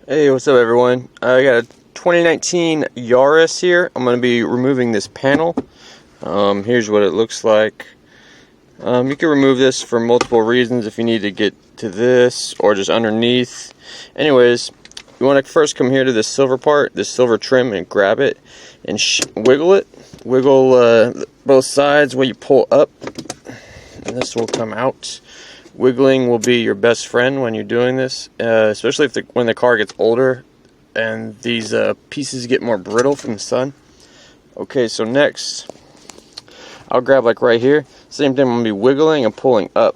Hey, what's up everyone? I got a 2019 Yaris here. I'm going to be removing this panel. Here's what it looks like. You can remove this for multiple reasons if you need to get to this or just underneath. Anyways, you want to first come here to this silver part, this silver trim, and grab it and wiggle it. Wiggle both sides while you pull up, and this will come out. Wiggling will be your best friend when you're doing this, especially when the car gets older and these pieces get more brittle from the sun. Okay, so next, I'll grab like right here. Same thing, I'm going to be wiggling and pulling up.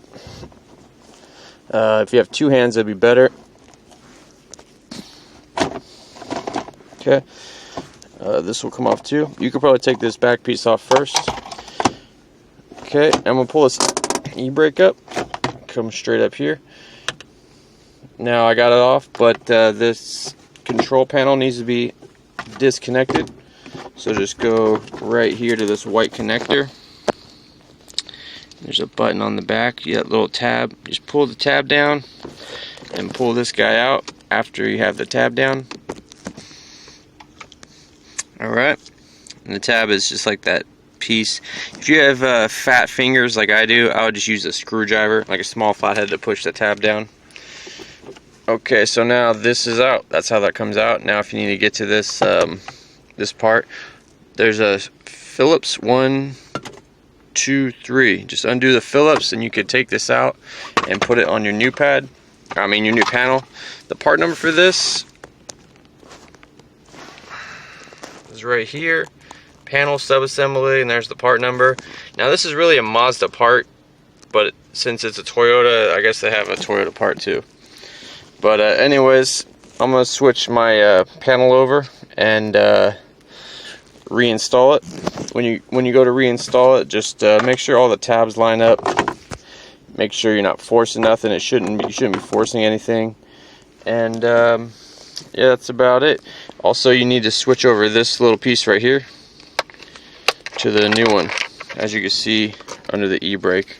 If you have two hands, that'd be better. Okay, this will come off too. You could probably take this back piece off first. Okay, I'm going to pull this e-brake up. Come straight up here. Now I got it off, but this control panel needs to be disconnected. So just go right here to this white connector. There's a button on the back. You got a little tab. Just pull the tab down and pull this guy out after you have the tab down. Alright. And the tab is just like that piece. If you have fat fingers like I do, I would just use a screwdriver, like a small flathead, to push the tab down. Okay, so now this is out. That's how that comes out. Now if you need to get to this this part, there's a Phillips 1, 2, 3. Just undo the Phillips and you could take this out and put it on your new pad. Your new panel. The part number for this is right here. Panel subassembly, and there's the part number. Now this is really a Mazda part, but since it's a Toyota, I guess they have a Toyota part too. But anyways, I'm gonna switch my panel over and reinstall it. When you go to reinstall it, just make sure all the tabs line up. Make sure you're not forcing nothing. You shouldn't be forcing anything. And yeah, that's about it. Also, you need to switch over this little piece right here to the new one, as you can see under the e-brake,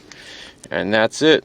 and that's it.